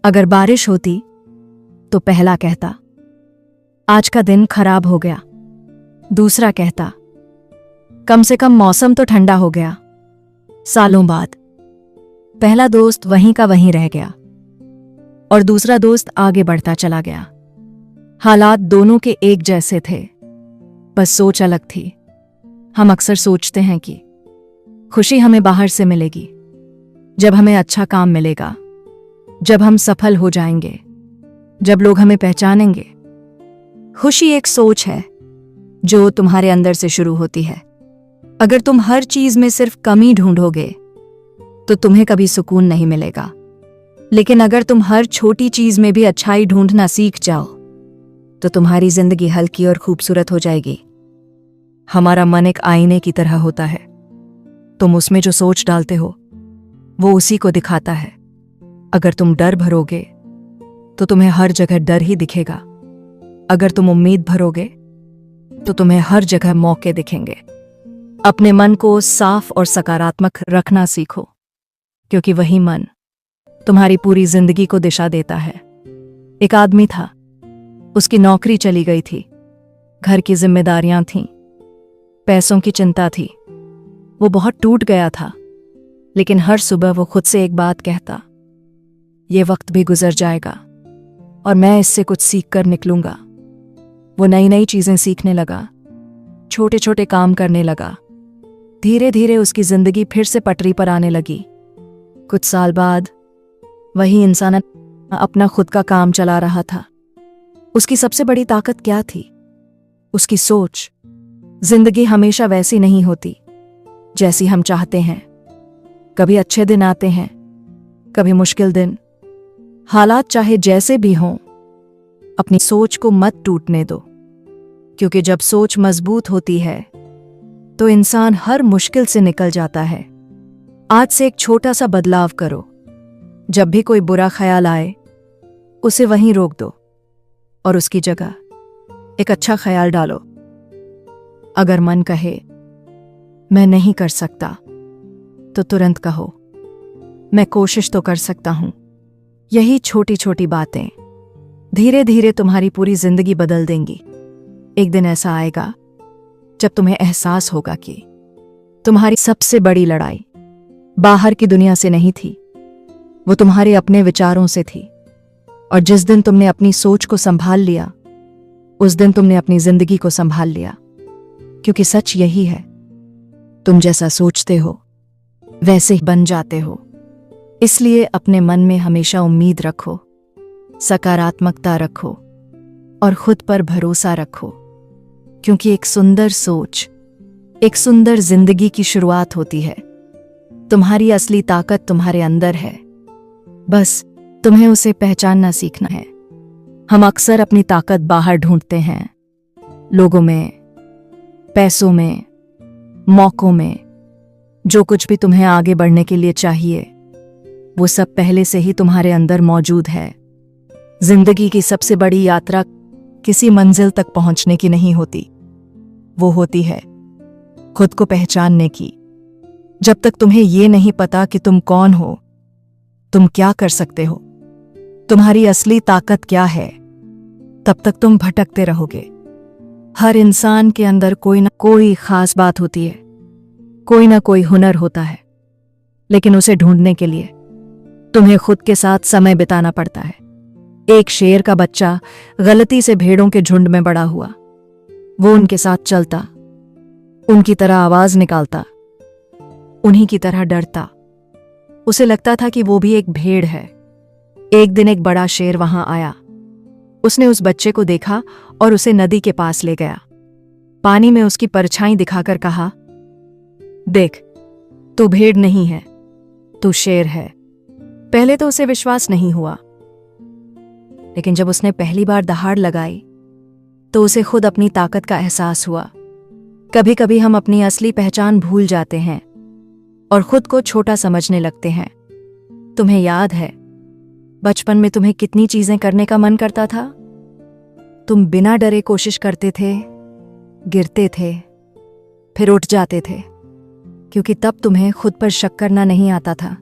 Speaker 1: अगर बारिश होती तो पहला कहता, आज का दिन खराब हो गया। दूसरा कहता, कम से कम मौसम तो ठंडा हो गया। सालों बाद पहला दोस्त वहीं का वहीं रह गया और दूसरा दोस्त आगे बढ़ता चला गया। हालात दोनों के एक जैसे थे, बस सोच अलग थी। हम अक्सर सोचते हैं कि खुशी हमें बाहर से मिलेगी, जब हमें अच्छा काम मिलेगा, जब हम सफल हो जाएंगे, जब लोग हमें पहचानेंगे। खुशी एक सोच है जो तुम्हारे अंदर से शुरू होती है। अगर तुम हर चीज में सिर्फ कमी ढूंढोगे तो तुम्हें कभी सुकून नहीं मिलेगा। लेकिन अगर तुम हर छोटी चीज में भी अच्छाई ढूंढना सीख जाओ तो तुम्हारी जिंदगी हल्की और खूबसूरत हो जाएगी। हमारा मन एक आईने की तरह होता है। तुम उसमें जो सोच डालते हो वो उसी को दिखाता है। अगर तुम डर भरोगे तो तुम्हें हर जगह डर ही दिखेगा। अगर तुम उम्मीद भरोगे तो तुम्हें हर जगह मौके दिखेंगे। अपने मन को साफ और सकारात्मक रखना सीखो, क्योंकि वही मन तुम्हारी पूरी जिंदगी को दिशा देता है। एक आदमी था, उसकी नौकरी चली गई थी, घर की जिम्मेदारियां थीं, पैसों की चिंता थी। वो बहुत टूट गया था, लेकिन हर सुबह वो खुद से एक बात कहता, ये वक्त भी गुजर जाएगा और मैं इससे कुछ सीख कर निकलूंगा। वो नई नई चीजें सीखने लगा, छोटे छोटे काम करने लगा। धीरे धीरे उसकी जिंदगी फिर से पटरी पर आने लगी। कुछ साल बाद वही इंसान अपना खुद का काम चला रहा था। उसकी सबसे बड़ी ताकत क्या थी? उसकी सोच। जिंदगी हमेशा वैसी नहीं होती जैसी हम चाहते हैं। कभी अच्छे दिन आते हैं, कभी मुश्किल दिन। हालात चाहे जैसे भी हों, अपनी सोच को मत टूटने दो, क्योंकि जब सोच मजबूत होती है तो इंसान हर मुश्किल से निकल जाता है। आज से एक छोटा सा बदलाव करो। जब भी कोई बुरा ख्याल आए, उसे वहीं रोक दो और उसकी जगह एक अच्छा ख्याल डालो। अगर मन कहे मैं नहीं कर सकता, तो तुरंत कहो मैं कोशिश तो कर सकता हूं। यही छोटी छोटी बातें धीरे धीरे तुम्हारी पूरी जिंदगी बदल देंगी। एक दिन ऐसा आएगा जब तुम्हें एहसास होगा कि तुम्हारी सबसे बड़ी लड़ाई बाहर की दुनिया से नहीं थी, वो तुम्हारे अपने विचारों से थी। और जिस दिन तुमने अपनी सोच को संभाल लिया, उस दिन तुमने अपनी जिंदगी को संभाल लिया। क्योंकि सच यही है, तुम जैसा सोचते हो वैसे ही बन जाते हो। इसलिए अपने मन में हमेशा उम्मीद रखो, सकारात्मकता रखो और खुद पर भरोसा रखो, क्योंकि एक सुंदर सोच एक सुंदर जिंदगी की शुरुआत होती है। तुम्हारी असली ताकत तुम्हारे अंदर है, बस तुम्हें उसे पहचानना सीखना है। हम अक्सर अपनी ताकत बाहर ढूंढते हैं, लोगों में, पैसों में, मौकों में। जो कुछ भी तुम्हें आगे बढ़ने के लिए चाहिए, वो सब पहले से ही तुम्हारे अंदर मौजूद है। जिंदगी की सबसे बड़ी यात्रा किसी मंजिल तक पहुंचने की नहीं होती, वो होती है खुद को पहचानने की। जब तक तुम्हें ये नहीं पता कि तुम कौन हो, तुम क्या कर सकते हो, तुम्हारी असली ताकत क्या है, तब तक तुम भटकते रहोगे। हर इंसान के अंदर कोई ना कोई खास बात होती है, कोई ना कोई हुनर होता है, लेकिन उसे ढूंढने के लिए तुम्हें खुद के साथ समय बिताना पड़ता है। एक शेर का बच्चा गलती से भेड़ों के झुंड में बड़ा हुआ। वो उनके साथ चलता, उनकी तरह आवाज निकालता, उन्हीं की तरह डरता। उसे लगता था कि वो भी एक भेड़ है। एक दिन एक बड़ा शेर वहां आया। उसने उस बच्चे को देखा और उसे नदी के पास ले गया। पानी में उसकी परछाई दिखाकर कहा, देख, तू भेड़ नहीं है, तू शेर है। पहले तो उसे विश्वास नहीं हुआ, लेकिन जब उसने पहली बार दहाड़ लगाई तो उसे खुद अपनी ताकत का एहसास हुआ। कभी कभी हम अपनी असली पहचान भूल जाते हैं और खुद को छोटा समझने लगते हैं। तुम्हें याद है बचपन में तुम्हें कितनी चीजें करने का मन करता था? तुम बिना डरे कोशिश करते थे, गिरते थे, फिर उठ जाते थे, क्योंकि तब तुम्हें खुद पर शक करना नहीं आता था।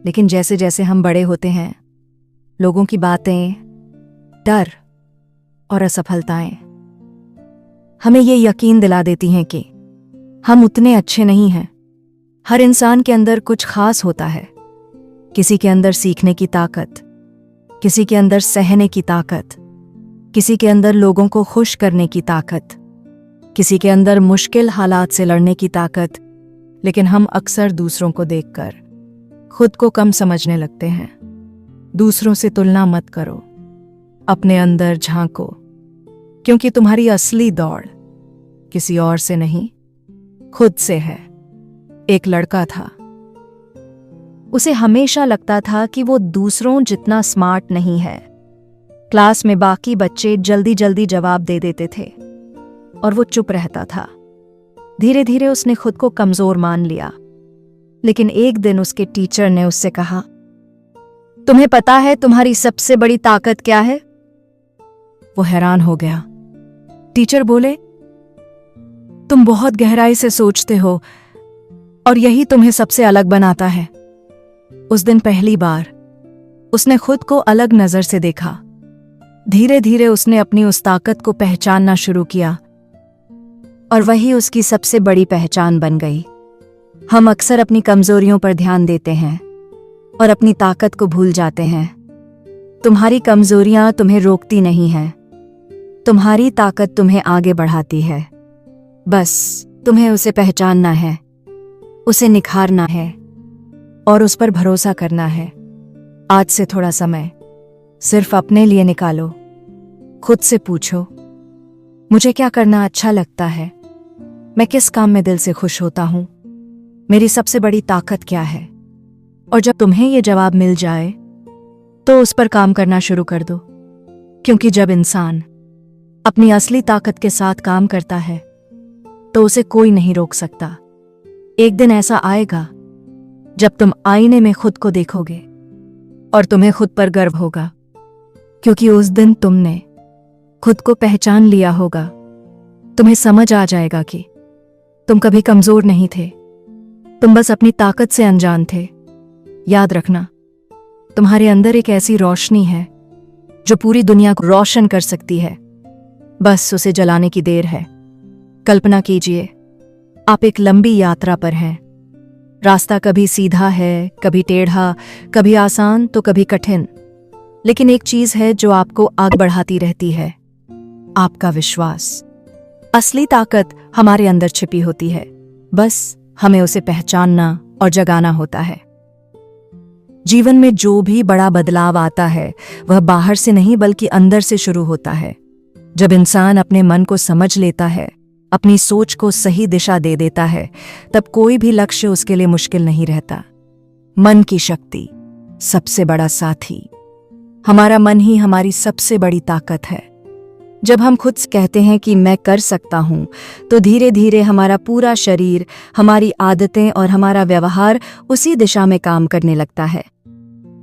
Speaker 1: लेकिन जैसे जैसे हम बड़े होते हैं, लोगों की बातें, डर और असफलताएं हमें ये यकीन दिला देती हैं कि हम उतने अच्छे नहीं हैं। हर इंसान के अंदर कुछ खास होता है। किसी के अंदर सीखने की ताकत, किसी के अंदर सहने की ताकत, किसी के अंदर लोगों को खुश करने की ताकत, किसी के अंदर मुश्किल हालात से लड़ने की ताकत। लेकिन हम अक्सर दूसरों को देखकर खुद को कम समझने लगते हैं। दूसरों से तुलना मत करो, अपने अंदर झांको, क्योंकि तुम्हारी असली दौड़ किसी और से नहीं, खुद से है। एक लड़का था, उसे हमेशा लगता था कि वो दूसरों जितना स्मार्ट नहीं है। क्लास में बाकी बच्चे जल्दी जल्दी जवाब दे देते थे और वो चुप रहता था। धीरे धीरे उसने खुद को कमजोर मान लिया। लेकिन एक दिन उसके टीचर ने उससे कहा, तुम्हें पता है तुम्हारी सबसे बड़ी ताकत क्या है? वो हैरान हो गया। टीचर बोले, तुम बहुत गहराई से सोचते हो और यही तुम्हें सबसे अलग बनाता है। उस दिन पहली बार उसने खुद को अलग नजर से देखा। धीरे धीरे उसने अपनी उस ताकत को पहचानना शुरू किया और वही उसकी सबसे बड़ी पहचान बन गई। हम अक्सर अपनी कमजोरियों पर ध्यान देते हैं और अपनी ताकत को भूल जाते हैं। तुम्हारी कमजोरियां तुम्हें रोकती नहीं हैं, तुम्हारी ताकत तुम्हें आगे बढ़ाती है। बस तुम्हें उसे पहचानना है, उसे निखारना है और उस पर भरोसा करना है। आज से थोड़ा समय सिर्फ अपने लिए निकालो। खुद से पूछो, मुझे क्या करना अच्छा लगता है? मैं किस काम में दिल से खुश होता हूं? मेरी सबसे बड़ी ताकत क्या है? और जब तुम्हें यह जवाब मिल जाए तो उस पर काम करना शुरू कर दो। क्योंकि जब इंसान अपनी असली ताकत के साथ काम करता है तो उसे कोई नहीं रोक सकता। एक दिन ऐसा आएगा जब तुम आईने में खुद को देखोगे और तुम्हें खुद पर गर्व होगा, क्योंकि उस दिन तुमने खुद को पहचान लिया होगा। तुम्हें समझ आ जाएगा कि तुम कभी कमजोर नहीं थे, तुम बस अपनी ताकत से अनजान थे। याद रखना, तुम्हारे अंदर एक ऐसी रोशनी है जो पूरी दुनिया को रोशन कर सकती है। बस उसे जलाने की देर है। कल्पना कीजिए, आप एक लंबी यात्रा पर हैं। रास्ता कभी सीधा है, कभी टेढ़ा, कभी आसान तो कभी कठिन। लेकिन एक चीज है जो आपको आगे बढ़ाती रहती है, आपका विश्वास। असली ताकत हमारे अंदर छिपी होती है, बस हमें उसे पहचानना और जगाना होता है। जीवन में जो भी बड़ा बदलाव आता है वह बाहर से नहीं बल्कि अंदर से शुरू होता है। जब इंसान अपने मन को समझ लेता है, अपनी सोच को सही दिशा दे देता है, तब कोई भी लक्ष्य उसके लिए मुश्किल नहीं रहता। मन की शक्ति सबसे बड़ा साथी। हमारा मन ही हमारी सबसे बड़ी ताकत है। जब हम खुद से कहते हैं कि मैं कर सकता हूं, तो धीरे धीरे हमारा पूरा शरीर, हमारी आदतें और हमारा व्यवहार उसी दिशा में काम करने लगता है।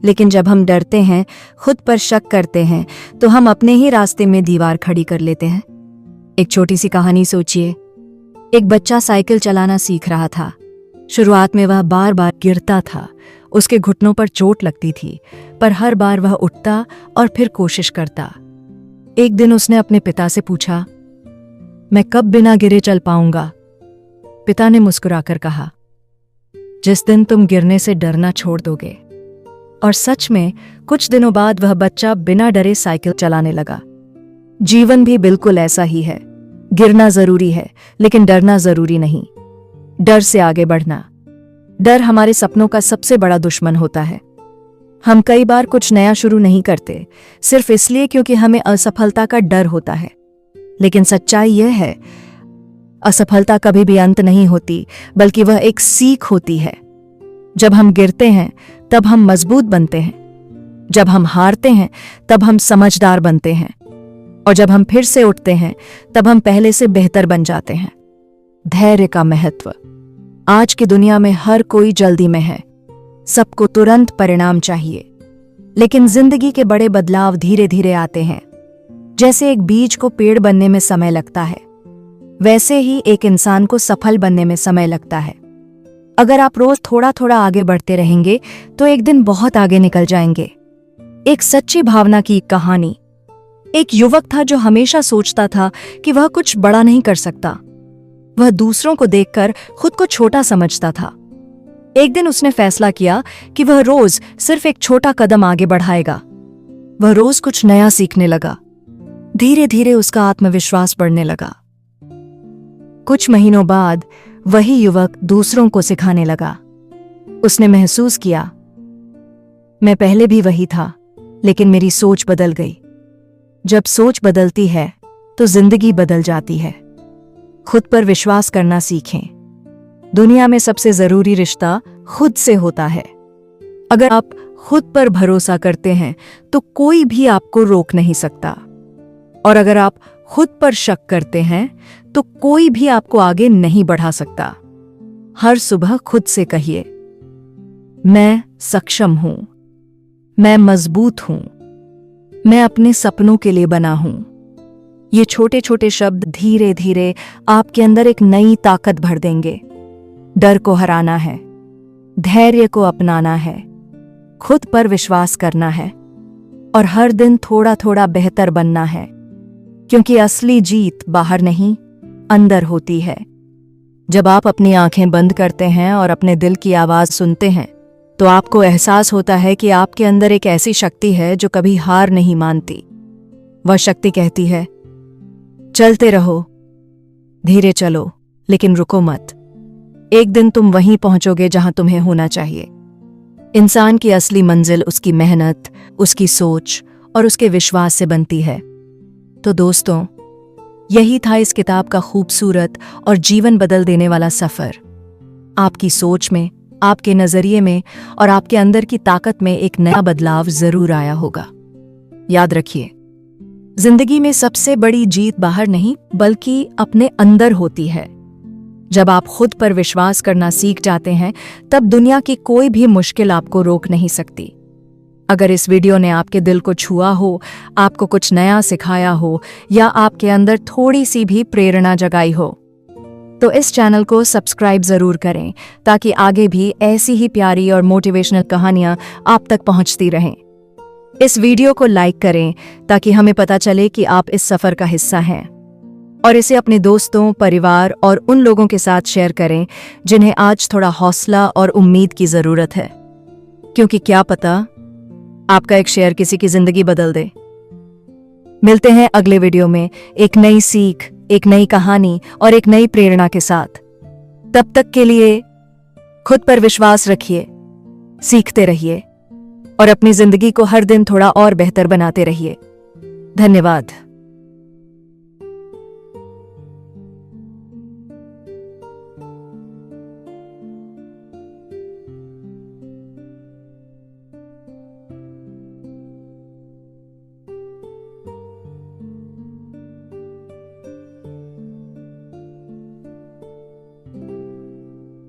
Speaker 1: लेकिन जब हम डरते हैं, खुद पर शक करते हैं, तो हम अपने ही रास्ते में दीवार खड़ी कर लेते हैं। एक छोटी सी कहानी सोचिए। एक बच्चा साइकिल चलाना सीख रहा था। शुरुआत में वह बार बार गिरता था, उसके घुटनों पर चोट लगती थी, पर हर बार वह उठता और फिर कोशिश करता। एक दिन उसने अपने पिता से पूछा, मैं कब बिना गिरे चल पाऊंगा? पिता ने मुस्कुराकर कहा, जिस दिन तुम गिरने से डरना छोड़ दोगे। और सच में कुछ दिनों बाद वह बच्चा बिना डरे साइकिल चलाने लगा। जीवन भी बिल्कुल ऐसा ही है। गिरना जरूरी है, लेकिन डरना जरूरी नहीं। डर से आगे बढ़ना। डर हमारे सपनों का सबसे बड़ा दुश्मन होता है। हम कई बार कुछ नया शुरू नहीं करते, सिर्फ इसलिए क्योंकि हमें असफलता का डर होता है। लेकिन सच्चाई यह है, असफलता कभी भी अंत नहीं होती, बल्कि वह एक सीख होती है। जब हम गिरते हैं तब हम मजबूत बनते हैं, जब हम हारते हैं तब हम समझदार बनते हैं, और जब हम फिर से उठते हैं तब हम पहले से बेहतर बन जाते हैं। धैर्य का महत्व। आज की दुनिया में हर कोई जल्दी में है, सबको तुरंत परिणाम चाहिए। लेकिन जिंदगी के बड़े बदलाव धीरे धीरे आते हैं। जैसे एक बीज को पेड़ बनने में समय लगता है, वैसे ही एक इंसान को सफल बनने में समय लगता है। अगर आप रोज थोड़ा थोड़ा आगे बढ़ते रहेंगे तो एक दिन बहुत आगे निकल जाएंगे। एक सच्ची भावना की कहानी। एक युवक था जो हमेशा सोचता था कि वह कुछ बड़ा नहीं कर सकता। वह दूसरों को देखकर खुद को छोटा समझता था। एक दिन उसने फैसला किया कि वह रोज सिर्फ एक छोटा कदम आगे बढ़ाएगा। वह रोज कुछ नया सीखने लगा। धीरे धीरे उसका आत्मविश्वास बढ़ने लगा। कुछ महीनों बाद वही युवक दूसरों को सिखाने लगा। उसने महसूस किया, मैं पहले भी वही था, लेकिन मेरी सोच बदल गई। जब सोच बदलती है तो जिंदगी बदल जाती है। खुद पर विश्वास करना सीखें। दुनिया में सबसे जरूरी रिश्ता खुद से होता है। अगर आप खुद पर भरोसा करते हैं तो कोई भी आपको रोक नहीं सकता, और अगर आप खुद पर शक करते हैं तो कोई भी आपको आगे नहीं बढ़ा सकता। हर सुबह खुद से कहिए, मैं सक्षम हूं, मैं मजबूत हूं, मैं अपने सपनों के लिए बना हूं। ये छोटे छोटे शब्द धीरे धीरे आपके अंदर एक नई ताकत भर देंगे। डर को हराना है, धैर्य को अपनाना है, खुद पर विश्वास करना है और हर दिन थोड़ा थोड़ा बेहतर बनना है, क्योंकि असली जीत बाहर नहीं, अंदर होती है। जब आप अपनी आंखें बंद करते हैं और अपने दिल की आवाज सुनते हैं तो आपको एहसास होता है कि आपके अंदर एक ऐसी शक्ति है जो कभी हार नहीं मानती। वह शक्ति कहती है, चलते रहो, धीरे चलो, लेकिन रुको मत। एक दिन तुम वहीं पहुंचोगे जहां तुम्हें होना चाहिए। इंसान की असली मंजिल उसकी मेहनत, उसकी सोच और उसके विश्वास से बनती है। तो दोस्तों, यही था इस किताब का खूबसूरत और जीवन बदल देने वाला सफर। आपकी सोच में, आपके नजरिए में और आपके अंदर की ताकत में एक नया बदलाव जरूर आया होगा। याद रखिए, जिंदगी में सबसे बड़ी जीत बाहर नहीं बल्कि अपने अंदर होती है। जब आप खुद पर विश्वास करना सीख जाते हैं तब दुनिया की कोई भी मुश्किल आपको रोक नहीं सकती। अगर इस वीडियो ने आपके दिल को छुआ हो, आपको कुछ नया सिखाया हो या आपके अंदर थोड़ी सी भी प्रेरणा जगाई हो, तो इस चैनल को सब्सक्राइब जरूर करें ताकि आगे भी ऐसी ही प्यारी और मोटिवेशनल कहानियां आप तक पहुंचती रहें। इस वीडियो को लाइक करें ताकि हमें पता चले कि आप इस सफर का हिस्सा हैं, और इसे अपने दोस्तों, परिवार और उन लोगों के साथ शेयर करें जिन्हें आज थोड़ा हौसला और उम्मीद की जरूरत है, क्योंकि क्या पता आपका एक शेयर किसी की जिंदगी बदल दे। मिलते हैं अगले वीडियो में एक नई सीख, एक नई कहानी और एक नई प्रेरणा के साथ। तब तक के लिए खुद पर विश्वास रखिए, सीखते रहिए और अपनी जिंदगी को हर दिन थोड़ा और बेहतर बनाते रहिए। धन्यवाद।